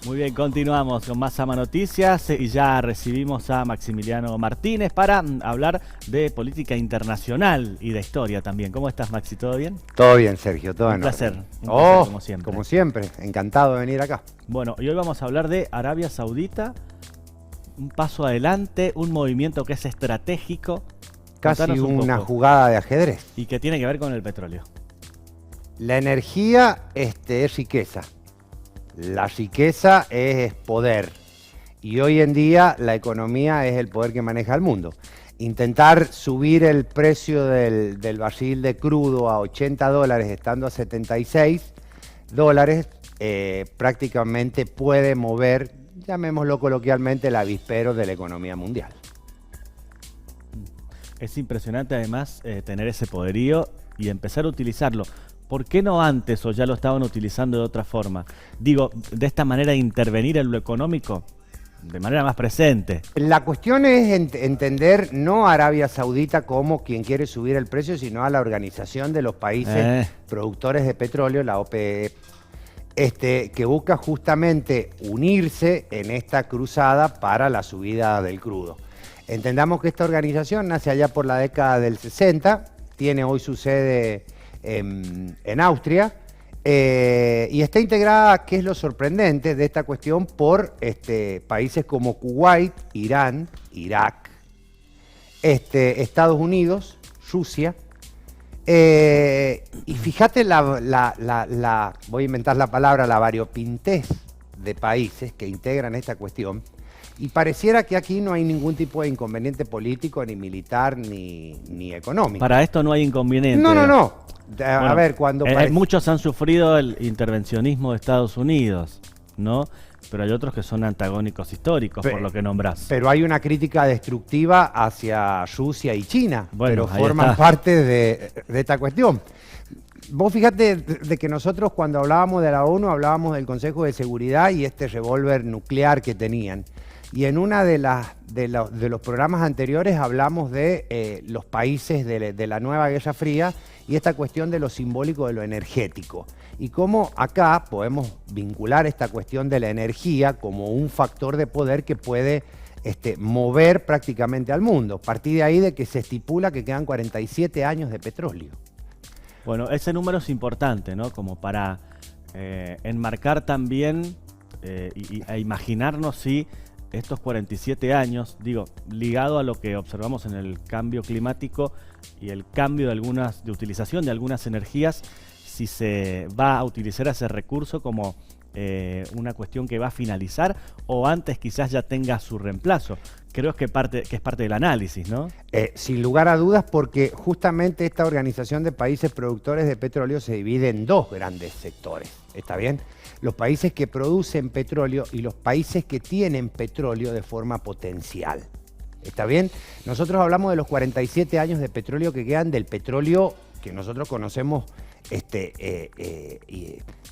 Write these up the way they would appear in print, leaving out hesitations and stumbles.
Muy bien, continuamos con más Ama Noticias y ya recibimos a Maximiliano Martínez para hablar de política internacional y de historia también. ¿Cómo estás, Maxi? ¿Todo bien? Todo bien, Sergio, todo Un en placer, orden. un placer como siempre. Como siempre, encantado de venir acá. Bueno, y hoy vamos a hablar de Arabia Saudita, un paso adelante, un movimiento que es estratégico. Casi Contanos un una poco. jugada de ajedrez. Y que tiene que ver con el petróleo. La energía es riqueza. La riqueza es poder. Y hoy en día la economía es el poder que maneja el mundo. Intentar subir el precio del barril de crudo a $80 estando a $76, prácticamente puede mover, llamémoslo coloquialmente, el avispero de la economía mundial. Es impresionante además tener ese poderío y empezar a utilizarlo. ¿Por qué no antes o ya lo estaban utilizando de otra forma? Digo, de esta manera de intervenir en lo económico de manera más presente. La cuestión es entender no a Arabia Saudita como quien quiere subir el precio, sino a la Organización de los Países Productores de Petróleo, la OPEP, que busca justamente unirse en esta cruzada para la subida del crudo. Entendamos que esta organización nace allá por la década del 60, tiene hoy su sede en Austria, y está integrada, que es lo sorprendente de esta cuestión, por países como Kuwait, Irán, Irak, Estados Unidos, Rusia, y fíjate voy a inventar la palabra, la variopintez de países que integran esta cuestión, y pareciera que aquí no hay ningún tipo de inconveniente político, ni militar, ni económico. Para esto no hay inconveniente. No. A Bueno, ver, cuando muchos han sufrido el intervencionismo de Estados Unidos, ¿no? Pero hay otros que son antagónicos históricos, por lo que nombrás. Pero hay una crítica destructiva hacia Rusia y China, bueno, pero forman parte de esta cuestión. Vos fíjate de que nosotros cuando hablábamos de la ONU hablábamos del Consejo de Seguridad y este revólver nuclear que tenían. Y en una de los programas anteriores hablamos de los países de la nueva Guerra Fría y esta cuestión de lo simbólico de lo energético. Y cómo acá podemos vincular esta cuestión de la energía como un factor de poder que puede mover prácticamente al mundo. A partir de ahí de que se estipula que quedan 47 años de petróleo. Bueno, ese número es importante, ¿no? Como para enmarcar también e imaginarnos si estos 47 años, digo, ligado a lo que observamos en el cambio climático y el cambio de utilización de algunas energías, si se va a utilizar ese recurso como una cuestión que va a finalizar o antes quizás ya tenga su reemplazo. Creo que es parte del análisis, ¿no? Sin lugar a dudas, porque justamente esta Organización de Países Productores de Petróleo se divide en dos grandes sectores, ¿está bien? Los países que producen petróleo y los países que tienen petróleo de forma potencial, ¿está bien? Nosotros hablamos de los 47 años de petróleo que quedan del petróleo que nosotros conocemos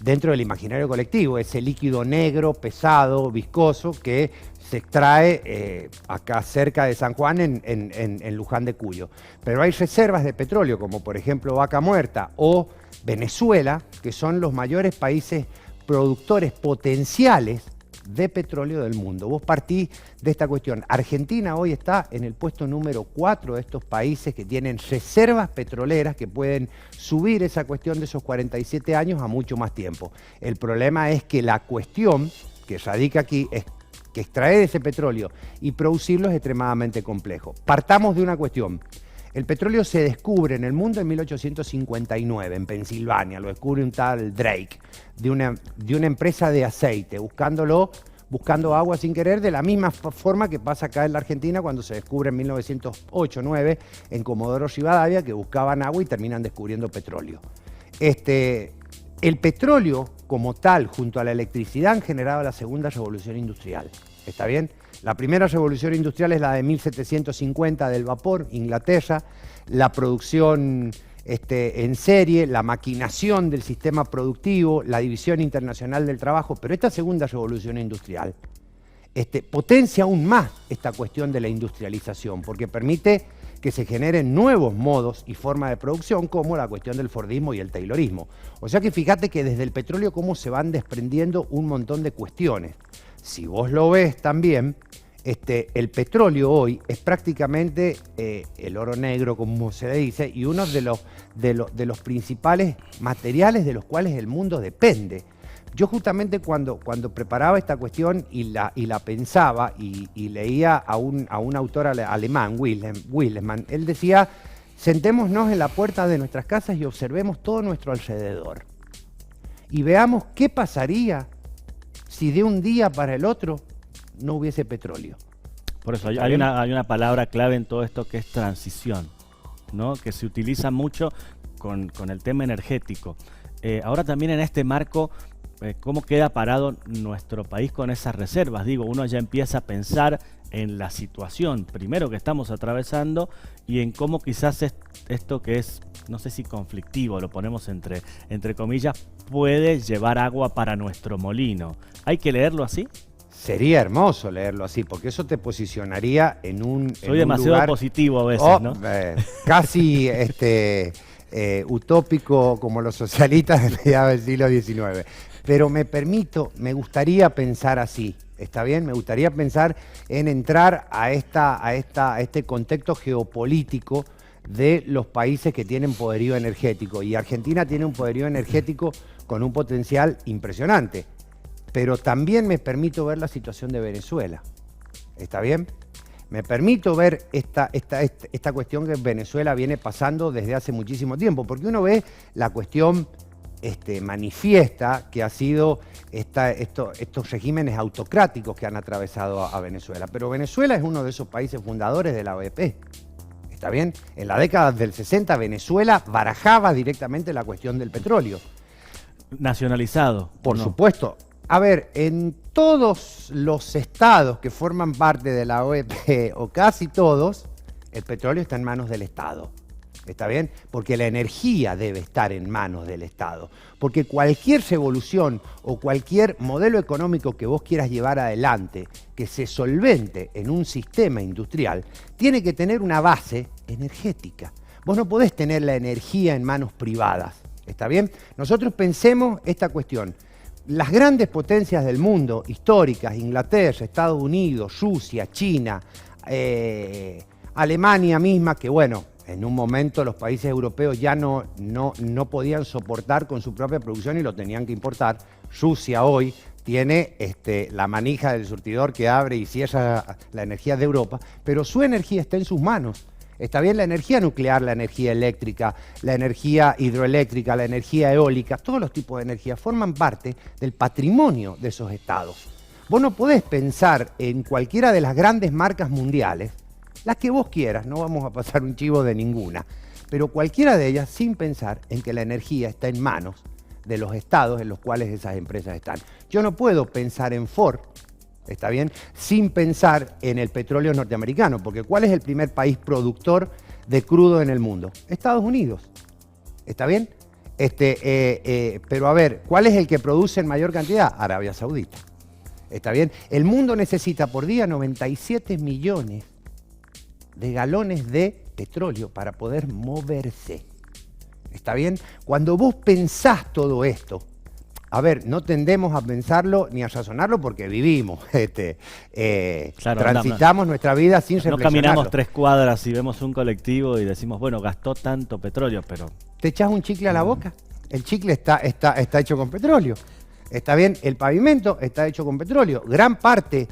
dentro del imaginario colectivo, ese líquido negro, pesado, viscoso, que se extrae acá cerca de San Juan en Luján de Cuyo. Pero hay reservas de petróleo, como por ejemplo Vaca Muerta o Venezuela, que son los mayores países productores potenciales de petróleo del mundo. Vos partís de esta cuestión. Argentina hoy está en el puesto número 4 de estos países que tienen reservas petroleras que pueden subir esa cuestión de esos 47 años a mucho más tiempo. El problema es que la cuestión que radica aquí es que extraer ese petróleo y producirlo es extremadamente complejo. Partamos de una cuestión. El petróleo se descubre en el mundo en 1859, en Pensilvania, lo descubre un tal Drake, de una empresa de aceite, buscando agua sin querer, de la misma forma que pasa acá en la Argentina cuando se descubre en 1908-9 en Comodoro Rivadavia, que buscaban agua y terminan descubriendo petróleo. El petróleo como tal, junto a la electricidad, han generado la segunda revolución industrial, ¿está bien? La primera revolución industrial es la de 1750 del vapor, Inglaterra, la producción en serie, la maquinación del sistema productivo, la división internacional del trabajo, pero esta segunda revolución industrial potencia aún más esta cuestión de la industrialización, porque permite que se generen nuevos modos y formas de producción, como la cuestión del Fordismo y el Taylorismo. O sea que fíjate que desde el petróleo cómo se van desprendiendo un montón de cuestiones. Si vos lo ves también, el petróleo hoy es prácticamente el oro negro, como se le dice, y uno de los principales materiales de los cuales el mundo depende. Yo justamente cuando preparaba esta cuestión y la pensaba y leía a un autor alemán, Willesmann, él decía: sentémonos en la puerta de nuestras casas y observemos todo nuestro alrededor. Y veamos qué pasaría si de un día para el otro no hubiese petróleo. Por eso hay una palabra clave en todo esto que es transición, ¿no? Que se utiliza mucho con el tema energético. Ahora también en este marco, ¿cómo queda parado nuestro país con esas reservas? Digo, uno ya empieza a pensar en la situación, primero que estamos atravesando, y en cómo quizás esto que es, no sé si conflictivo, lo ponemos entre comillas, puede llevar agua para nuestro molino. ¿Hay que leerlo así? Sería hermoso leerlo así, porque eso te posicionaría en un Soy demasiado lugar, positivo a veces, ¿no? Casi utópico como los socialistas de mediados del siglo XIX. Pero me gustaría pensar así, ¿está bien? Me gustaría pensar en entrar a este contexto geopolítico de los países que tienen poderío energético. Y Argentina tiene un poderío energético con un potencial impresionante. Pero también me permito ver la situación de Venezuela, ¿está bien? Me permito ver esta cuestión que Venezuela viene pasando desde hace muchísimo tiempo, porque uno ve la cuestión manifiesta que ha sido estos regímenes autocráticos que han atravesado a Venezuela. Pero Venezuela es uno de esos países fundadores de la OEP, ¿está bien? En la década del 60 Venezuela barajaba directamente la cuestión del petróleo. Nacionalizado. Por supuesto. A ver, en todos los estados que forman parte de la OEP, o casi todos, el petróleo está en manos del Estado. ¿Está bien? Porque la energía debe estar en manos del Estado. Porque cualquier revolución o cualquier modelo económico que vos quieras llevar adelante, que se solvente en un sistema industrial, tiene que tener una base energética. Vos no podés tener la energía en manos privadas. ¿Está bien? Nosotros pensemos esta cuestión. Las grandes potencias del mundo, históricas, Inglaterra, Estados Unidos, Rusia, China, Alemania misma, que bueno, en un momento los países europeos ya no podían soportar con su propia producción y lo tenían que importar. Rusia hoy tiene la manija del surtidor que abre y cierra la energía de Europa, pero su energía está en sus manos. Está bien, la energía nuclear, la energía eléctrica, la energía hidroeléctrica, la energía eólica, todos los tipos de energía forman parte del patrimonio de esos estados. Vos no podés pensar en cualquiera de las grandes marcas mundiales, las que vos quieras, no vamos a pasar un chivo de ninguna, pero cualquiera de ellas sin pensar en que la energía está en manos de los estados en los cuales esas empresas están. Yo no puedo pensar en Ford, ¿está bien?, sin pensar en el petróleo norteamericano, porque ¿cuál es el primer país productor de crudo en el mundo? Estados Unidos, ¿está bien? Pero a ver, ¿cuál es el que produce en mayor cantidad? Arabia Saudita, ¿está bien? El mundo necesita por día 97 millones de galones de petróleo para poder moverse, ¿está bien? Cuando vos pensás todo esto, a ver, no tendemos a pensarlo ni a razonarlo porque vivimos, claro, transitamos nuestra vida sin reflexionarlo. No caminamos 3 cuadras y vemos un colectivo y decimos, bueno, gastó tanto petróleo, pero... ¿Te echás un chicle a la boca? El chicle está hecho con petróleo. Está bien, el pavimento está hecho con petróleo. Gran parte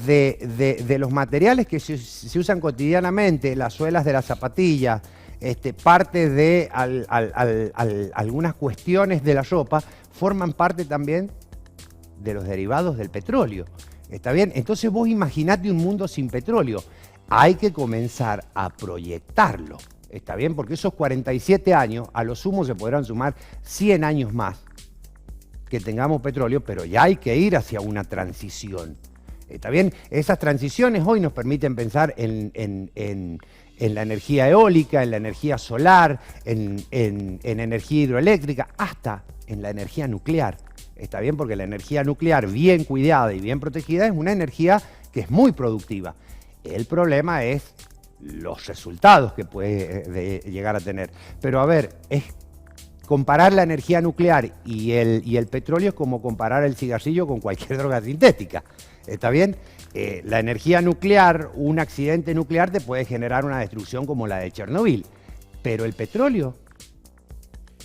de los materiales que se usan cotidianamente, las suelas de las zapatillas, parte de algunas cuestiones de la ropa, forman parte también de los derivados del petróleo. ¿Está bien? Entonces vos imaginate un mundo sin petróleo. Hay que comenzar a proyectarlo. ¿Está bien? Porque esos 47 años, a lo sumo se podrán sumar 100 años más que tengamos petróleo, pero ya hay que ir hacia una transición. ¿Está bien? Esas transiciones hoy nos permiten pensar en la energía eólica, en la energía solar, en energía hidroeléctrica, hasta en la energía nuclear. ¿Está bien? Porque la energía nuclear bien cuidada y bien protegida es una energía que es muy productiva. El problema es los resultados que puede llegar a tener. Pero a ver, es comparar la energía nuclear y el petróleo es como comparar el cigarrillo con cualquier droga sintética. ¿Está bien? La energía nuclear, un accidente nuclear te puede generar una destrucción como la de Chernobyl. Pero el petróleo,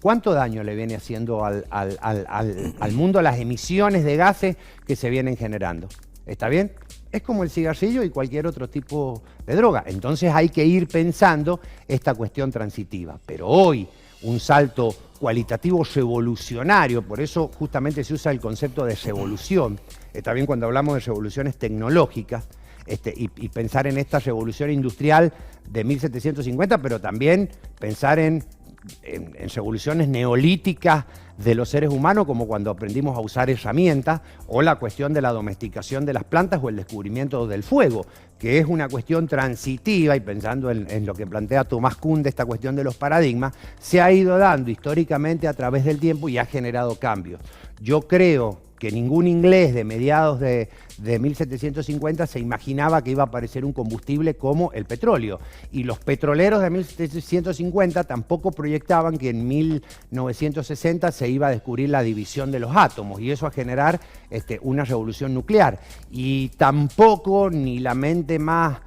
¿cuánto daño le viene haciendo al mundo las emisiones de gases que se vienen generando? ¿Está bien? Es como el cigarrillo y cualquier otro tipo de droga. Entonces hay que ir pensando esta cuestión transitiva. Pero hoy, un salto cualitativo revolucionario, por eso justamente se usa el concepto de revolución. Está bien cuando hablamos de revoluciones tecnológicas, y pensar en esta revolución industrial de 1750, pero también pensar en revoluciones neolíticas de los seres humanos, como cuando aprendimos a usar herramientas, o la cuestión de la domesticación de las plantas o el descubrimiento del fuego, que es una cuestión transitiva, y pensando en lo que plantea Tomás Kuhn de esta cuestión de los paradigmas, se ha ido dando históricamente a través del tiempo y ha generado cambios. Yo creo que ningún inglés de mediados de 1750 se imaginaba que iba a aparecer un combustible como el petróleo. Y los petroleros de 1750 tampoco proyectaban que en 1960 se iba a descubrir la división de los átomos y eso a generar una revolución nuclear. Y tampoco ni la mente más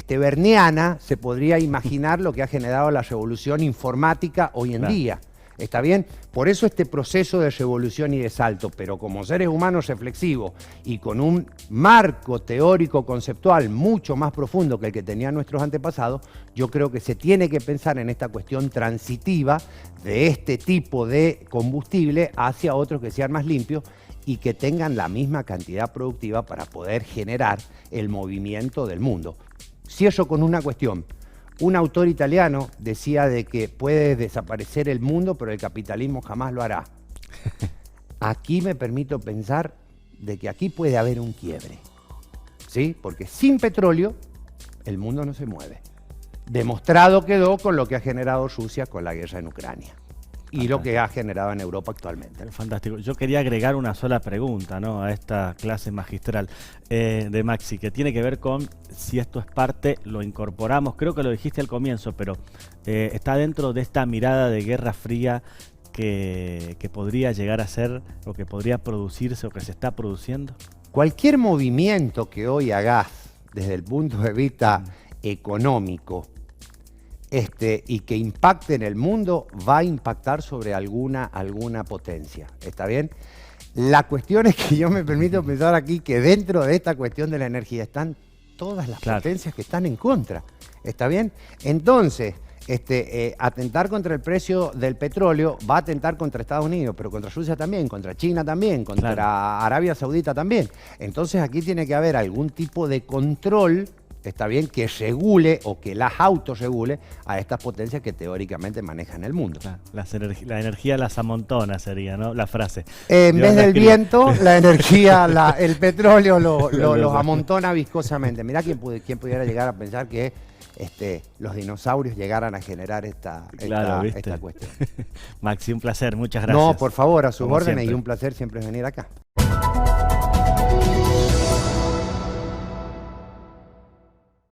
berniana se podría imaginar lo que ha generado la revolución informática hoy en día. ¿Está bien? Por eso este proceso de revolución y de salto, pero como seres humanos reflexivos y con un marco teórico conceptual mucho más profundo que el que tenían nuestros antepasados, yo creo que se tiene que pensar en esta cuestión transitiva de este tipo de combustible hacia otros que sean más limpios y que tengan la misma cantidad productiva para poder generar el movimiento del mundo. Cierro con una cuestión. Un autor italiano decía de que puede desaparecer el mundo, pero el capitalismo jamás lo hará. Aquí me permito pensar de que aquí puede haber un quiebre, ¿sí? Porque sin petróleo el mundo no se mueve. Demostrado quedó con lo que ha generado Rusia con la guerra en Ucrania y lo que ha generado en Europa actualmente. Fantástico. Yo quería agregar una sola pregunta, ¿no?, a esta clase magistral de Maxi, que tiene que ver con si esto es parte, lo incorporamos, creo que lo dijiste al comienzo, pero está dentro de esta mirada de Guerra Fría que podría llegar a ser, o que podría producirse, o que se está produciendo. Cualquier movimiento que hoy hagas desde el punto de vista económico, y que impacte en el mundo, va a impactar sobre alguna potencia. ¿Está bien? La cuestión es que yo me permito pensar aquí que dentro de esta cuestión de la energía están todas las potencias que están en contra. ¿Está bien? Entonces, atentar contra el precio del petróleo va a atentar contra Estados Unidos, pero contra Rusia también, contra China también, contra Arabia Saudita también. Entonces aquí tiene que haber algún tipo de control, está bien, que regule o que las autorregule a estas potencias que teóricamente manejan el mundo. La energía las amontona sería, ¿no?, la frase. En vez del viento, la energía, el petróleo los amontona viscosamente. Mirá quién pudiera llegar a pensar que los dinosaurios llegaran a generar esta cuestión. Maxi, un placer, muchas gracias. No, por favor, a sus Como órdenes siempre. Y un placer siempre venir acá.